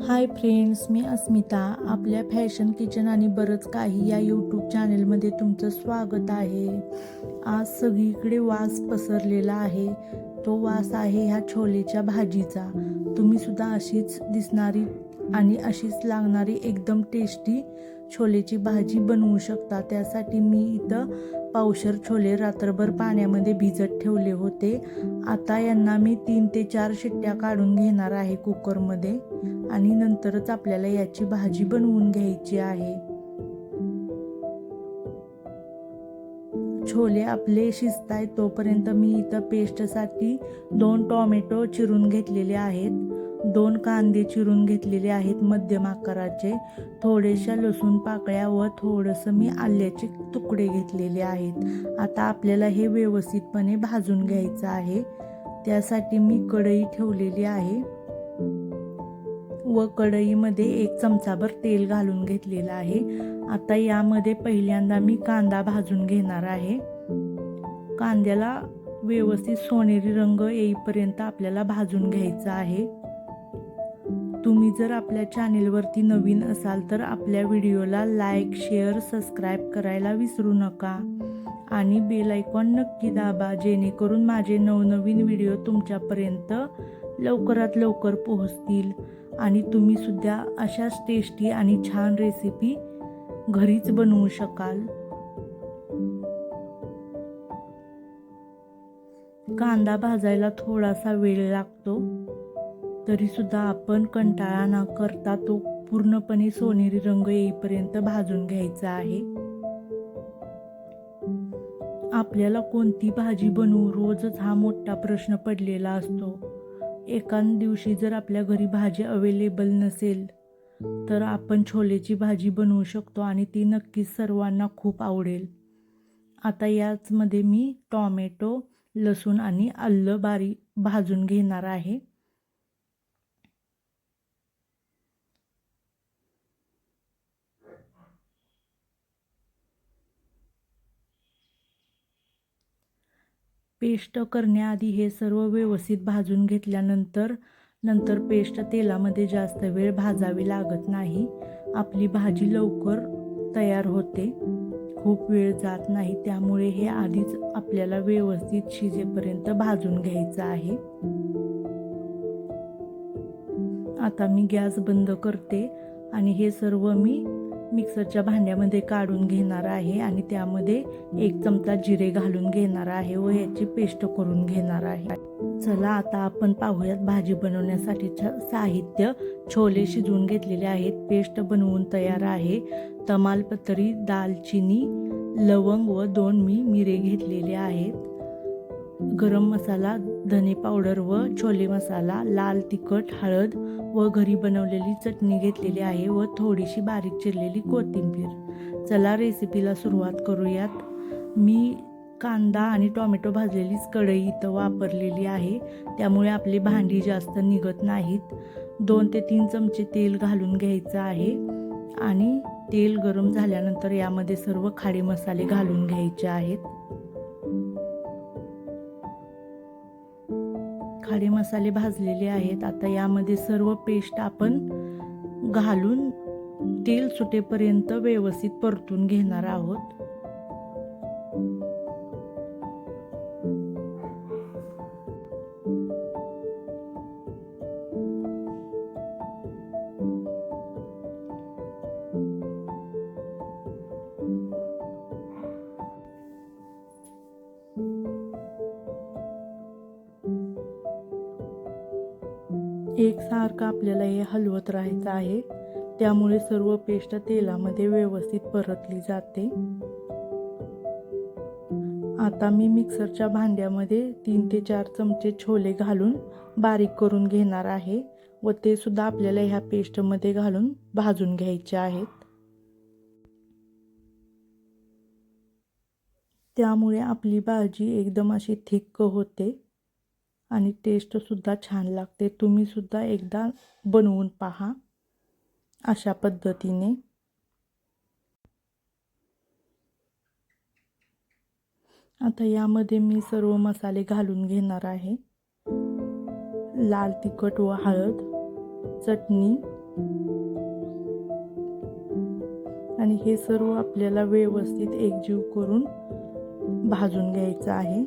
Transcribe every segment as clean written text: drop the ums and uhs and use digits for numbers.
Hi friends, मी अस्मिता. आपल्या fashion kitchen आणि बरंच काही या यूट्यूब चॅनलमध्ये तुमचं स्वागत आहे. आज सगळीकडे वास पसरलेला आहे. तो वास आहे ह्या छोलेच्या भाजीचा. तुम्ही सुद्धा अशीच दिसणारी आणि अशीच लागणारी एकदम टेस्टी छोलेची भाजी बनवू शकता. त्यासाठी मी इथं पावशर छोले रात्रभर पाण्यामध्ये भिजत ठेवले होते. आता यांना मी 3 ते 4 शिट्ट्या काढून घेणार आहे कुकरमध्ये आणि नंतरच आपल्याला याची भाजी बनवून घ्यायची आहे. छोले आपले शिजतायत तोपर्यंत मी इथं पेस्टसाठी 2 टोमॅटो चिरून घेतलेले आहेत, 2 कांदे चिरून घेतलेले आहेत मध्यम आकाराचे, थोड्याशा लसूण पाकळ्या व थोडंसं मी आल्याचे तुकडे घेतलेले आहेत. आता आपल्याला हे व्यवस्थितपणे भाजून घ्यायचं आहे. त्यासाठी मी कढई ठेवलेली आहे व कढईमध्ये 1 चमचाभर तेल घालून घेतलेलं आहे. आता यामध्ये पहिल्यांदा मी कांदा भाजून घेणार आहे. कांद्याला व्यवस्थित सोनेरी रंग येईपर्यंत आपल्याला भाजून घ्यायचा आहे. तुम्ही जर आपल्या चॅनेलवरती नवीन असाल तर आपल्या व्हिडिओला लाईक, शेअर, सबस्क्राईब करायला विसरू नका आणि बेल आयकॉन नक्की दाबा, जेणेकरून माझे नवनवीन व्हिडिओ तुमच्यापर्यंत लवकरात लवकर पोहोचतील आणि तुम्ही सुद्धा अशाच टेस्टी आणि छान रेसिपी घरीच बनवू शकाल. कांदा भाजायला थोडासा वेळ लागतो, तरी सुद्धा आपण कंटाळा न करता तो पूर्णपणे सोनेरी रंग येईपर्यंत भाजून घ्यायचा आहे. आपल्याला कोणती भाजी बनवू रोजच हा मोठा प्रश्न पडलेला असतो. एखाद दिवशी जर आपल्या घरी भाजी अवेलेबल नसेल तर आपण छोलेची भाजी बनवू शकतो आणि ती नक्कीच सर्वांना खूप आवडेल. आता याचमध्ये मी टोमॅटो, लसूण आणि आलं बारीक भाजून घेणार आहे. पेस्ट करण्याआधी हे सर्व व्यवस्थित भाजून घेतल्यानंतर पेस्ट तेलामध्ये जास्त वेळ भाजावी लागत नाही. आपली भाजी लवकर तयार होते, खूप वेळ जात नाही. त्यामुळे हे आधीच आपल्याला व्यवस्थित शिजेपर्यंत भाजून घ्यायचं आहे. आता मी गॅस बंद करते आणि हे सर्व मी मिक्सरच्या भांड्यामध्ये काढून घेणार आहे आणि त्यामध्ये 1 चमचा जिरे घालून घेणार आहे व याची पेस्ट करून घेणार आहे. चला आता आपण पाहूयात भाजी बनवण्यासाठी साहित्य. छोले शिजवून घेतलेले आहेत, पेस्ट बनवून तयार आहे. तमालपत्री, दालचिनी, लवंग व 2 मिरे घेतलेले आहेत. गरम मसाला, धने पावडर व छोले मसाला, लाल तिखट, हळद व घरी बनवलेली चटणी घेतलेली आहे व थोडीशी बारीक चिरलेली कोथिंबीर. चला रेसिपीला सुरुवात करूयात. मी कांदा आणि टोमॅटो भाजलेलीच कढई इथं वापरलेली आहे, त्यामुळे आपली भांडी जास्त निघत नाहीत. 2 ते 3 चमचे तेल घालून घ्यायचं आहे आणि तेल गरम झाल्यानंतर यामध्ये सर्व खडे मसाले घालून घ्यायचे आहेत. खडे मसाले भाजलेले आहेत. आता यामध्ये सर्व पेस्ट आपण घालून तेल सुटेपर्यंत व्यवस्थित परतून घेणार आहोत. एकसारखं आपल्याला हे हलवत राहायचं आहे, त्यामुळे सर्व पेस्ट तेलामध्ये व्यवस्थित परतली जाते. आता मी मिक्सरच्या भांड्यामध्ये 3 ते 4 चमचे छोले घालून बारीक करून घेणार आहे व ते सुद्धा आपल्याला ह्या पेस्टमध्ये घालून भाजून घ्यायचे आहेत. त्यामुळे आपली भाजी एकदम अशी थिक्क होते आणि टेस्टसुद्धा छान लागते. तुम्ही सुद्धा एकदा बनवून पहा अशा पद्धतीने. आता यामध्ये मी सर्व मसाले घालून घेणार आहे. लाल तिखट व हळद, चटणी, आणि हे सर्व आपल्याला व्यवस्थित एकजीव करून भाजून घ्यायचं आहे.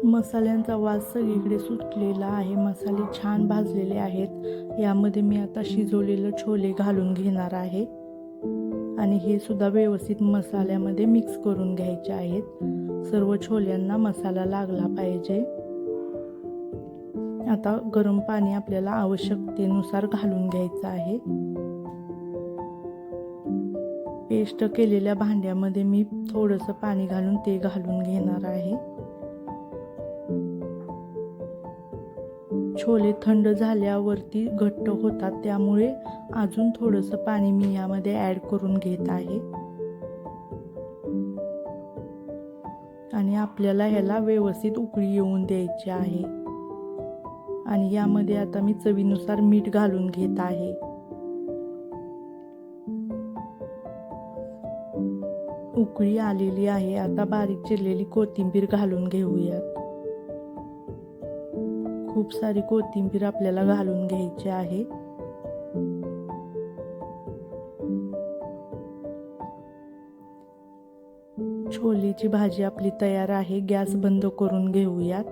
मसाल्यांचा वास सगळीकडे सुटलेला आहे. मसाले छान भाजलेले आहेत. यामध्ये मी आता शिजवलेले छोले घालून घेणार आहे आणि हे सुद्धा व्यवस्थित मसाल्यामध्ये मिक्स करून घ्यायचे आहेत. सर्व छोल्यांना मसाला लागला पाहिजे. आता गरम पाणी आपल्याला आवश्यकतेनुसार घालून घ्यायचं आहे. पेस्ट केलेल्या भांड्यामध्ये मी थोडंसं पाणी घालून ते घालून घेणार आहे. छोले थंड झाल्यावरती घट्ट होतात, त्यामुळे अजून थोडंसं पाणी मी यामध्ये ॲड करून घेत आहे आणि आपल्याला ह्याला व्यवस्थित उकळी येऊन द्यायची आहे. आणि यामध्ये आता मी चवीनुसार मीठ घालून घेत आहे. उकळी आलेली आहे. आता बारीक चिरलेली कोथिंबीर घालून घेऊयात. खूप सारी कोथिंबीर आपल्याला घालून घ्यायची आहे. छोलेची भाजी आपली तयार आहे. गॅस बंद करून घेऊयात.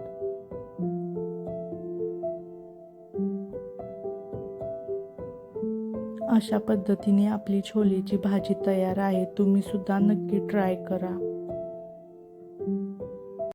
अशा पद्धतीने आपली छोलेची भाजी तयार आहे. तुम्ही सुद्धा नक्की ट्राय करा.